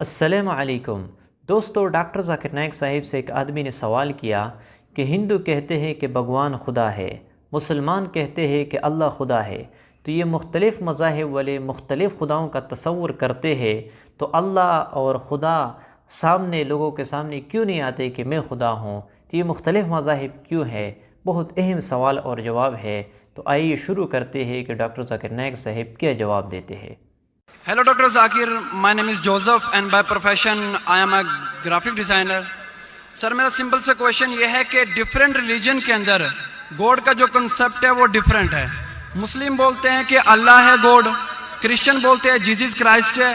السلام علیکم دوستو، ڈاکٹر ذاکر نائک صاحب سے ایک آدمی نے سوال کیا کہ ہندو کہتے ہیں کہ بھگوان خدا ہے، مسلمان کہتے ہیں کہ اللہ خدا ہے، تو یہ مختلف مذاہب والے مختلف خداؤں کا تصور کرتے ہیں، تو اللہ اور خدا سامنے لوگوں کے سامنے کیوں نہیں آتے کہ میں خدا ہوں؟ تو یہ مختلف مذاہب کیوں ہے؟ بہت اہم سوال اور جواب ہے، تو آئیے شروع کرتے ہیں کہ ڈاکٹر ذاکر نائک صاحب کیا جواب دیتے ہیں۔ Hello Dr. Zakir, my name is Joseph and by profession I am a graphic designer. سر میرا سمپل سے کویشچن یہ ہے کہ ڈفرینٹ ریلیجن کے اندر گوڈ کا جو کنسپٹ ہے وہ ڈفرینٹ ہے۔ مسلم بولتے ہیں کہ اللہ ہے گوڈ، کرسچن بولتے ہیں جیزس کرائسٹ ہے،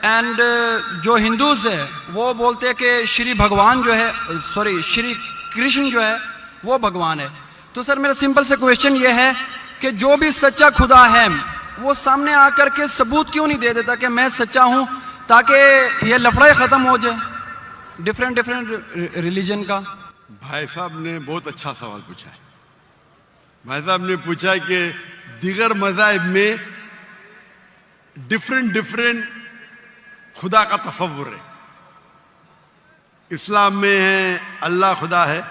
اینڈ جو ہندوز ہے وہ بولتے ہیں کہ شری بھگوان جو ہے شری کرشن جو ہے وہ بھگوان ہے۔ تو سر میرا سمپل سے کویشچن یہ ہے کہ جو بھی سچا خدا ہے وہ سامنے آ کر کے ثبوت کیوں نہیں دے دیتا کہ میں سچا ہوں، تاکہ یہ لفڑے ختم ہو جائے ڈفرینٹ ریلیجن کا۔ بھائی صاحب نے بہت اچھا سوال پوچھا ہے۔ بھائی صاحب نے پوچھا کہ دیگر مذاہب میں ڈفرینٹ خدا کا تصور ہے۔ اسلام میں ہے اللہ خدا ہے،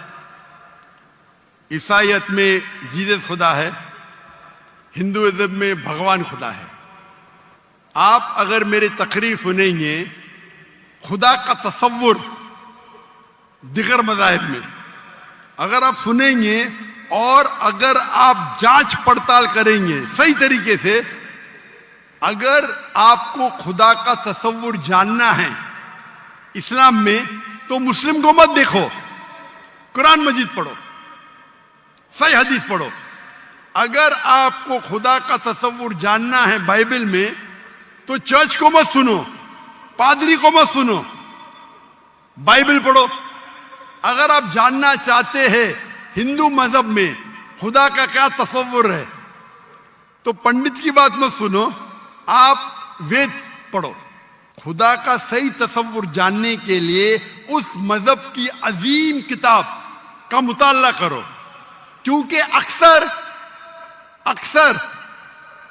عیسائیت میں جیزس خدا ہے، ہندوازم میں بھگوان خدا ہے۔ آپ اگر میری تقریر سنیں گے خدا کا تصور دیگر مذاہب میں اگر آپ سنیں گے اور اگر آپ جانچ پڑتال کریں گے صحیح طریقے سے، اگر آپ کو خدا کا تصور جاننا ہے اسلام میں تو مسلم کو مت دیکھو، قرآن مجید پڑھو، صحیح حدیث پڑھو۔ اگر آپ کو خدا کا تصور جاننا ہے بائبل میں تو چرچ کو مت سنو، پادری کو مت سنو، بائبل پڑھو۔ اگر آپ جاننا چاہتے ہیں ہندو مذہب میں خدا کا کیا تصور ہے تو پنڈت کی بات مت سنو، آپ وید پڑھو۔ خدا کا صحیح تصور جاننے کے لیے اس مذہب کی عظیم کتاب کا مطالعہ کرو، کیونکہ اکثر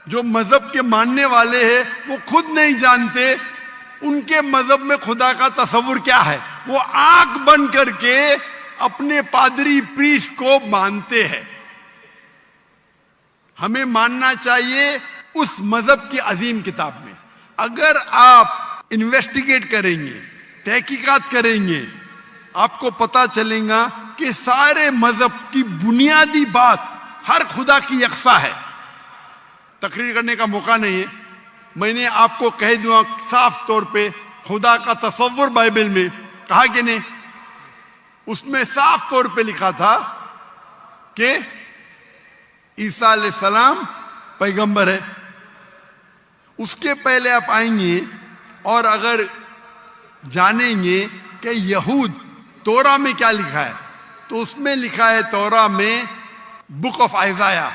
جو مذہب کے ماننے والے ہیں وہ خود نہیں جانتے ان کے مذہب میں خدا کا تصور کیا ہے۔ وہ آنکھ بند کر کے اپنے پادری پریسٹ کو مانتے ہیں۔ ہمیں ماننا چاہیے اس مذہب کی عظیم کتاب میں۔ اگر آپ انویسٹیگیٹ کریں گے، تحقیقات کریں گے، آپ کو پتا چلے گا کہ سارے مذہب کی بنیادی بات ہر خدا کی یکساں ہے۔ تقریر کرنے کا موقع نہیں ہے، میں نے آپ کو کہہ دوں صاف طور پہ خدا کا تصور بائبل میں کہا کہ نہیں، اس میں صاف طور پہ لکھا تھا کہ عیسیٰ علیہ السلام پیغمبر ہے۔ اس کے پہلے آپ آئیں گے اور اگر جانیں گے کہ یہود تورا میں کیا لکھا ہے تو اس میں لکھا ہے تورا میں book of Isaiah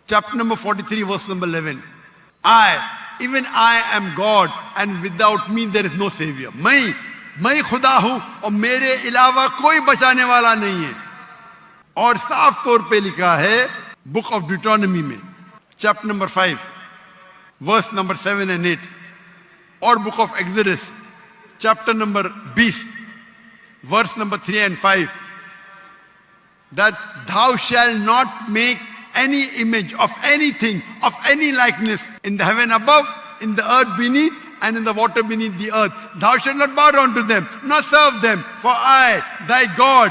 chapter number 43 verse number 11، even I am God and without me there is no savior۔ میں خدا ہوں اور میرے علاوہ کوئی بچانے والا نہیں ہے۔ اور صاف طور پہ لکھا ہے بک آف ڈیوٹرانومی میں chapter number 5 verse number 7 and 8، اور book of Exodus chapter number 20 verse number 3 and 5، that thou shalt not make any image of anything, of any likeness in the heaven above, in the earth beneath, and in the water beneath the earth. Thou shalt not bow down to them, nor serve them, for I, thy God,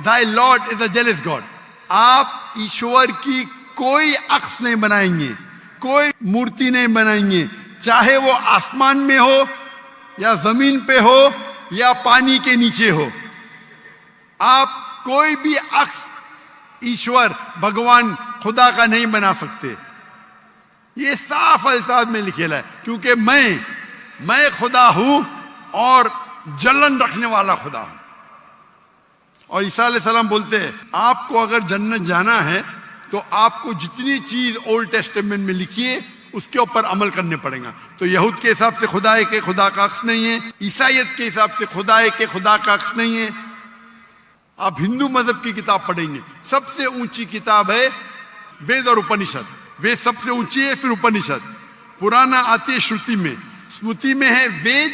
thy Lord is a jealous God۔ آپ ایشور کی کوئی عکس نہیں بنائیں گے، کوئی مورتی نہیں بنائیں گے، چاہے وہ آسمان میں ہو یا زمین پہ ہو یا پانی کے نیچے ہو۔ آپ کوئی بھی عکس ایشور بھگوان خدا کا نہیں بنا سکتے۔ یہ صاف الفاظ میں لکھا ہے، کیونکہ میں خدا ہوں اور جلن رکھنے والا خدا ہوں۔ اور عیسیٰ علیہ السلام بولتے ہیں آپ کو اگر جنت جانا ہے تو آپ کو جتنی چیز اولڈ ٹیسٹمنٹ میں لکھی ہے اس کے اوپر عمل کرنے پڑے گا۔ تو یہود کے حساب سے خدا ہے کہ خدا کا عکس نہیں ہے، عیسائیت کے حساب سے خدا ہے کہ خدا کا عکس نہیں ہے۔ آپ ہندو مذہب کی کتاب پڑھیں گے، سب سے اونچی کتاب ہے وید اور اپنشد۔ وید سب سے اونچی ہے، پھر اپنشد۔ پرانا آتی ہے شروتی میں، اسمرتی میں ہے وید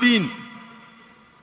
3,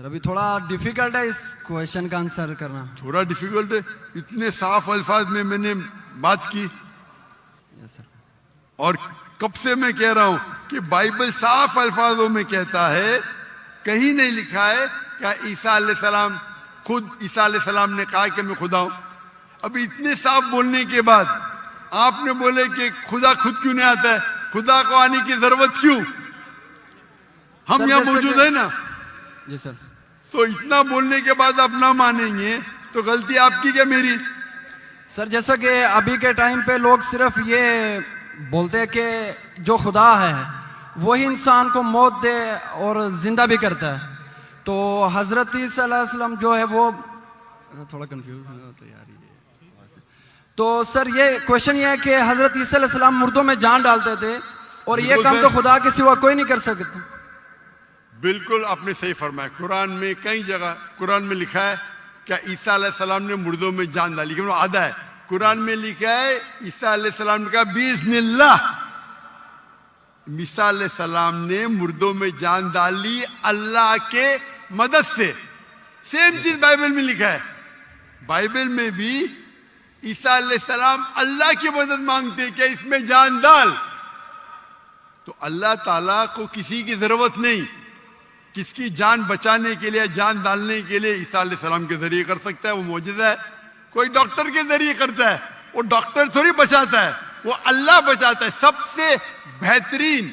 سر ابھی تھوڑا ڈیفیکلٹ ہے اس کویشچن کا آنسر کرنا. تھوڑا ڈیفیکلٹ ہے. اتنے صاف الفاظ میں نے بات کی یس سر. اور کب سے میں کہہ رہا ہوں کہ بائبل صاف الفاظوں میں کہتا ہے, کہیں نہیں لکھا ہے کہ عیسیٰ علیہ السلام خود عیسیٰ علیہ السلام نے کہا کہ میں خدا ہوں. ابھی اتنے صاف بولنے کے بعد آپ نے بولے کہ خدا خود کیوں نہیں آتا ہے, خدا کو آنے کی ضرورت کیوں؟ ہم یہاں موجود ہیں نا. جی سر. تو اتنا بولنے کے بعد آپ نہ مانیں گے تو غلطی آپ کی کیا میری؟ سر جیسا کہ ابھی کے ٹائم پہ لوگ صرف یہ بولتے ہیں کہ جو خدا ہے وہی انسان کو موت دے اور زندہ بھی کرتا ہے. تو حضرت عیسیٰ علیہ السلام جو ہے وہ تھوڑا کنفیوز ہوتا ہے یار. تو سر یہ کوشچن یہ ہے کہ حضرت عیسیٰ علیہ السلام مردوں میں جان ڈالتے تھے اور یہ کام تو خدا کے سوا کوئی نہیں کر سکتا. بالکل آپ نے صحیح فرمایا. قرآن میں کئی جگہ قرآن میں لکھا ہے کہ عیسیٰ علیہ السلام نے مردوں میں جان ڈالی, لیکن وہ آدھا ہے. قرآن میں لکھا ہے عیسیٰ علیہ السلام نے کہا باذن اللہ. عیسیٰ علیہ السلام نے مردوں میں جان ڈالی اللہ کے مدد سے. سیم چیز بائبل میں لکھا ہے. بائبل میں بھی عیسیٰ علیہ السلام اللہ کی مدد مانگتے کہ اس میں جان ڈال. تو اللہ تعالیٰ کو کسی کی ضرورت نہیں. کس کی جان بچانے کے لیے, جان ڈالنے کے لیے عیسیٰ علیہ السلام کے ذریعے کر سکتا ہے. وہ معجزہ ہے. کوئی ڈاکٹر کے ذریعے کرتا ہے, وہ ڈاکٹر تھوڑی بچاتا ہے, وہ اللہ بچاتا ہے. سب سے بہترین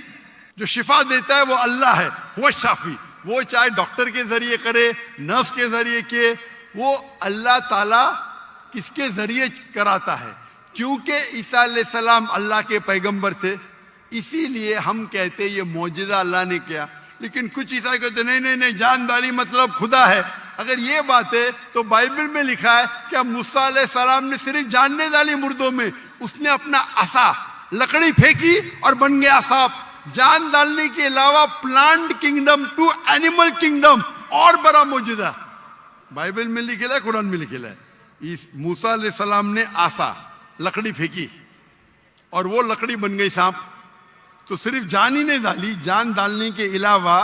جو شفا دیتا ہے وہ اللہ ہے, وہ شافی. وہ چاہے ڈاکٹر کے ذریعے کرے, نرس کے ذریعے کے, وہ اللہ تعالیٰ کس کے ذریعے کراتا ہے. کیونکہ عیسیٰ علیہ السلام اللہ کے پیغمبر تھے, اسی لیے ہم کہتے یہ معجزہ اللہ نے کیا. لیکن کچھ عیسائی کہتے نہیں جان ڈالی مطلب خدا ہے. اگر یہ بات ہے تو بائبل میں لکھا ہے کہ موسیٰ علیہ السلام نے صرف جان نہیں ڈالی مردوں میں, اس نے اپنا عصا لکڑی پھینکی اور بن گیا سانپ. جان ڈالنے کے علاوہ plant kingdom to animal kingdom اور بڑا معجزہ بائبل میں لکھا ہے, قرآن میں لکھا ہے. موسیٰ علیہ السلام نے عصا لکڑی پھینکی اور وہ لکڑی بن گئی سانپ. تو صرف جان ہی نہیں ڈالی, جان ڈالنے کے علاوہ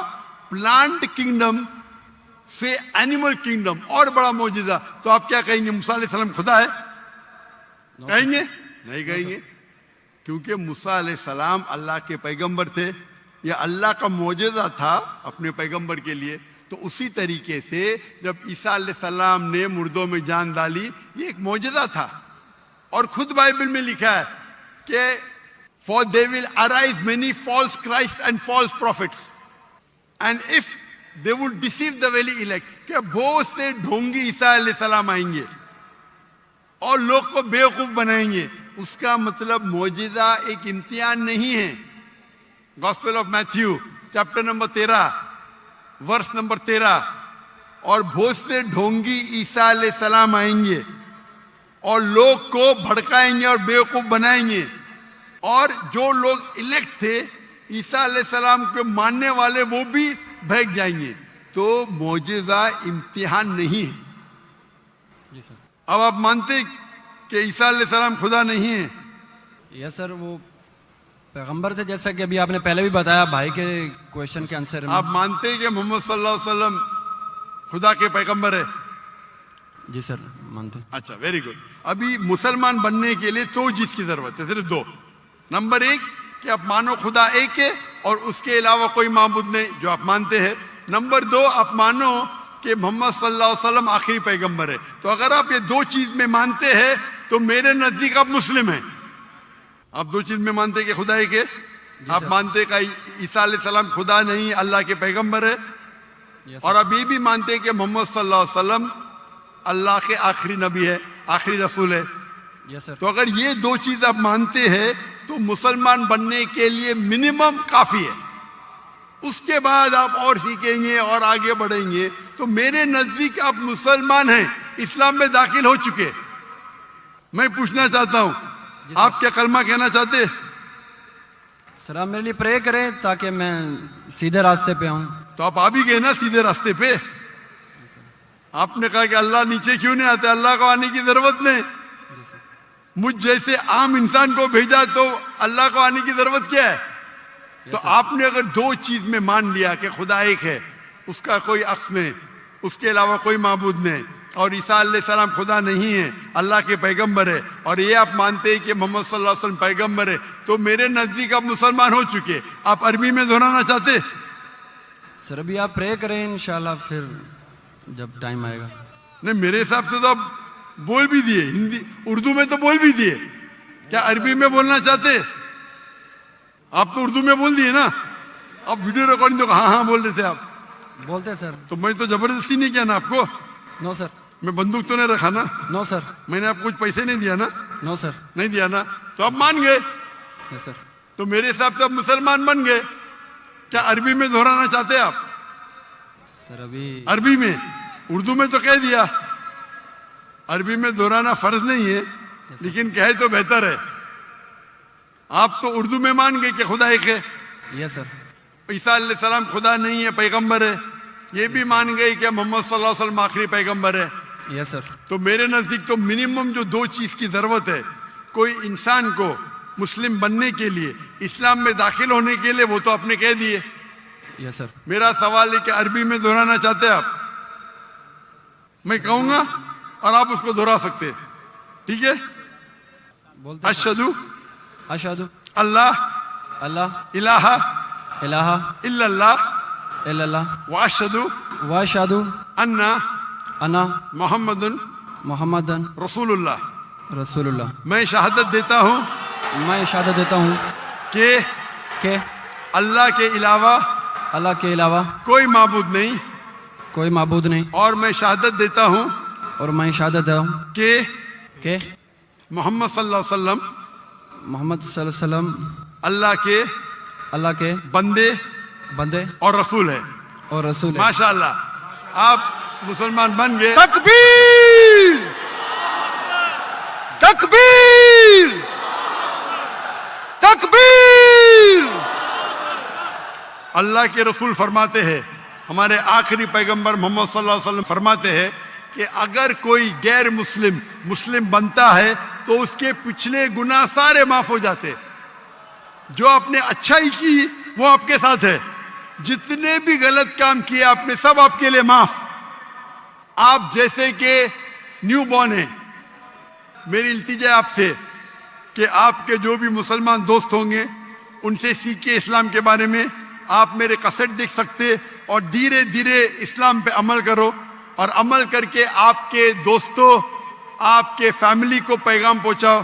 پلانٹ کنگڈم سے اینیمل کنگڈم اور بڑا معجزہ. تو آپ کیا کہیں گے, موسیٰ علیہ السلام خدا ہے؟ کہیں گے نہیں کہیں گے, کیونکہ موسیٰ علیہ السلام اللہ کے پیغمبر تھے. یہ اللہ کا معجزہ تھا اپنے پیغمبر کے لیے. تو اسی طریقے سے جب عیسیٰ علیہ السلام نے مردوں میں جان ڈالی یہ ایک معجزہ تھا. اور خود بائبل میں لکھا ہے کہ for they will arise many false Christ and false prophets and if they would deceive the very elect, کہ بہت سے ڈھونگی عیسیٰ علیہ السلام آئیں گے اور لوگ کو بیوقوف بنائیں گے. اس کا مطلب معجزہ ایک امتحان نہیں ہے. Gospel of Matthew chapter number 13 verse number 13, اور بہت سے ڈھونگی عیسیٰ علیہ السلام آئیں گے اور لوگ کو بھڑکائیں گے اور بیوقوف بنائیں گے. اور جو لوگ الیکٹ تھے عیسیٰ علیہ السلام کے ماننے والے وہ بھی بھاگ جائیں گے. تو معجزہ امتحان نہیں ہے. اب آپ مانتے کہ عیسیٰ علیہ السلام خدا نہیں ہے؟ یس سر, وہ پیغمبر تھے جیسا کہ ابھی آپ نے پہلے بھی بتایا بھائی کے کویشچن کے آنسر میں. آپ مانتے ہیں کہ محمد صلی اللہ علیہ وسلم خدا کے پیغمبر ہے؟ جی سر مانتے. اچھا, ویری گڈ. ابھی مسلمان بننے کے لیے 2 چیز کی ضرورت ہے, صرف 2. نمبر 1 کہ آپ مانو خدا ایک ہے اور اس کے علاوہ کوئی معبود نہیں, جو آپ مانتے ہیں. نمبر 2 آپ مانو کہ محمد صلی اللہ علیہ وسلم آخری پیغمبر ہے. تو اگر آپ یہ 2 چیز میں مانتے ہیں تو میرے نزدیک آپ مسلم ہیں. آپ 2 چیز میں مانتے کہ خدا ایک ہے, آپ مانتے کہ عیسیٰ علیہ السلام خدا نہیں اللہ کے پیغمبر ہے, اور آپ یہ بھی مانتے کہ محمد صلی اللہ علیہ وسلم اللہ کے آخری نبی ہے, آخری رسول ہے. تو اگر یہ 2 چیز آپ مانتے ہیں تو مسلمان بننے کے لیے منیمم کافی ہے. اس کے بعد آپ اور سیکھیں گے اور آگے بڑھیں گے. تو میرے نزدیک آپ مسلمان ہیں, اسلام میں داخل ہو چکے. میں پوچھنا چاہتا ہوں آپ کیا کلمہ کہنا چاہتے؟ سر آپ میرے لیے پرے کریں تاکہ میں سیدھے راستے پہ آؤں. تو آپ بھی گئے نا سیدھے راستے پہ. آپ نے کہا کہ اللہ نیچے کیوں نہیں آتے, اللہ کو آنے کی ضرورت نہیں. مجھ جیسے عام انسان کو بھیجا تو اللہ کو آنے کی ضرورت کیا ہے؟ تو آپ نے اگر 2 چیز میں مان لیا کہ خدا ایک ہے, اس کا کوئی عکس نہیں, اس کے علاوہ کوئی معبود نہیں، اور عیسیٰ علیہ السلام خدا نہیں ہے، اللہ کے پیغمبر ہے، اور یہ آپ مانتے ہیں کہ محمد صلی اللہ علیہ وسلم پیغمبر ہے، تو میرے نزدیک آپ مسلمان ہو چکے. آپ عربی میں دہرانا چاہتے؟ سر ابھی آپ پرے کریں انشاءاللہ، پھر جب ٹائم آئے گا. نہیں، میرے حساب سے تو آپ بول بھی دیے، ہندی اردو میں تو بول بھی دیے. کیا عربی میں بولنا چاہتے؟ آپ تو اردو میں بول دیے نا. آپ ویڈیو ریکارڈنگ تو ہاں ہاں بول رہے تھے آپ. بولتے سر. تو میں تو زبردستی نہیں کیا نا آپ کو. نو سر. میں بندوق تو نہیں رکھا نا. نو سر. میں نے آپ کو کچھ پیسے نہیں دیا نا. نو سر. نہیں دیا نا، تو آپ مان گئے. یس سر. تو میرے حساب سے آپ مسلمان بن گئے. کیا عربی میں دہرانا چاہتے آپ؟ سر ابھی عربی میں، اردو میں تو کہہ دیا. عربی میں دہرانا فرض نہیں ہے، لیکن کہے تو بہتر ہے. آپ تو اردو میں مان گئے کہ خدا ایک ہے. یس سر. عیسیٰ علیہ السلام خدا نہیں ہے، پیغمبر ہے. یہ بھی مان گئے کہ محمد صلی اللہ علیہ وسلم آخری پیغمبر ہے. یس سر. تو میرے نزدیک تو منیمم جو دو چیز کی ضرورت ہے کوئی انسان کو مسلم بننے کے لیے، اسلام میں داخل ہونے کے لیے، وہ تو آپ نے کہہ دیے. یس سر. میرا سوال ہے کہ عربی میں دہرانا چاہتے آپ؟ میں کہوں گا اور آپ اس کو دہرا سکتے. ٹھیک ہے. بولتے. اشہدو اشہدو اللہ اللہ الہ الہ الا اللہ الا اللہ واشہدو واشہدو انا انا محمد محمدن رسول اللہ. رسول اللہ. میں شہادت دیتا ہوں میں شہادت دیتا ہوں کہ کہ اللہ کے علاوہ اللہ کے علاوہ کوئی معبود نہیں، کوئی معبود نہیں، اور میں شہادت دیتا ہوں اور میں شہادت دیتا ہوں کہ کہ محمد صلی اللہ علیہ وسلم محمد صلی اللہ علیہ وسلم اللہ کے بندے اور رسول ہے. اور رسول ہے. ماشاءاللہ، آپ مسلمان بن گئے. تکبیر تکبیر تکبیر. اللہ کے رسول فرماتے ہیں، ہمارے آخری پیغمبر محمد صلی اللہ علیہ وسلم فرماتے ہیں کہ اگر کوئی غیر مسلم بنتا ہے تو اس کے پچھلے گناہ سارے معاف ہو جاتے. جو آپ نے اچھائی کی وہ آپ کے ساتھ ہے، جتنے بھی غلط کام کیے آپ نے سب آپ کے لیے معاف. آپ جیسے کہ نیو بورن ہیں. میری التجا ہے آپ سے کہ آپ کے جو بھی مسلمان دوست ہوں گے ان سے سیکھیں اسلام کے بارے میں. آپ میرے کسٹ دیکھ سکتے اور دھیرے دھیرے اسلام پہ عمل کرو، اور عمل کر کے آپ کے دوستوں، آپ کے فیملی کو پیغام پہنچاؤ.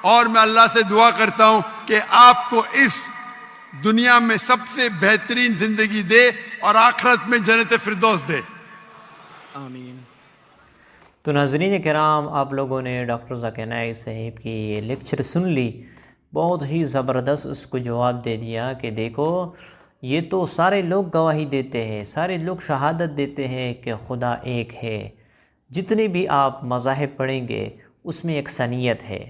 اور میں اللہ سے دعا کرتا ہوں کہ آپ کو اس دنیا میں سب سے بہترین زندگی دے اور آخرت میں جنت فردوس دے. آمین. تو ناظرین کرام، آپ لوگوں نے ڈاکٹر ذاکر نائک صاحب کی یہ لیکچر سن لی. بہت ہی زبردست اس کو جواب دے دیا کہ دیکھو، یہ تو سارے لوگ گواہی دیتے ہیں، سارے لوگ شہادت دیتے ہیں کہ خدا ایک ہے. جتنے بھی آپ مذاہب پڑھیں گے اس میں یکسانیت ہے.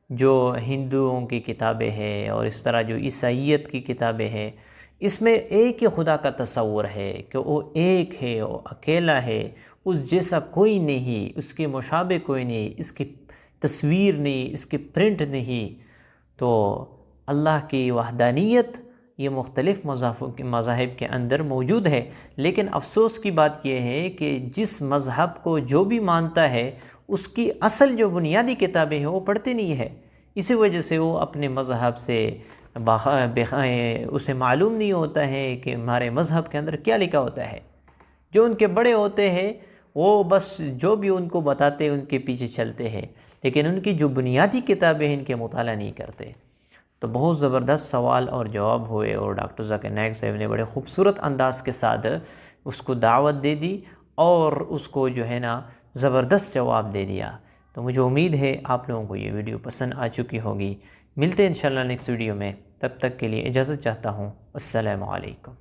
جو ہندوؤں کی کتابیں ہیں اور اس طرح جو عیسائیت کی کتابیں ہیں، اس میں ایک ہی خدا کا تصور ہے کہ وہ ایک ہے، وہ اکیلا ہے، اس جیسا کوئی نہیں، اس کے مشابہ کوئی نہیں، اس کی تصویر نہیں، اس کی پرنٹ نہیں. تو اللہ کی وحدانیت یہ مختلف مذاہب کے اندر موجود ہے. لیکن افسوس کی بات یہ ہے کہ جس مذہب کو جو بھی مانتا ہے اس کی اصل جو بنیادی کتابیں ہیں وہ پڑھتے نہیں ہے. اسی وجہ سے وہ اپنے مذہب سے اسے معلوم نہیں ہوتا ہے کہ ہمارے مذہب کے اندر کیا لکھا ہوتا ہے. جو ان کے بڑے ہوتے ہیں وہ بس جو بھی ان کو بتاتے ہیں ان کے پیچھے چلتے ہیں، لیکن ان کی جو بنیادی کتابیں ہیں ان کے مطالعہ نہیں کرتے. تو بہت زبردست سوال اور جواب ہوئے، اور ڈاکٹر ذاکر نائک صاحب نے بڑے خوبصورت انداز کے ساتھ اس کو دعوت دے دی اور اس کو جو ہے نا زبردست جواب دے دیا. تو مجھے امید ہے آپ لوگوں کو یہ ویڈیو پسند آ چکی ہوگی. ملتے ہیں انشاءاللہ نیکسٹ ویڈیو میں. تب تک کے لیے اجازت چاہتا ہوں. السلام علیکم.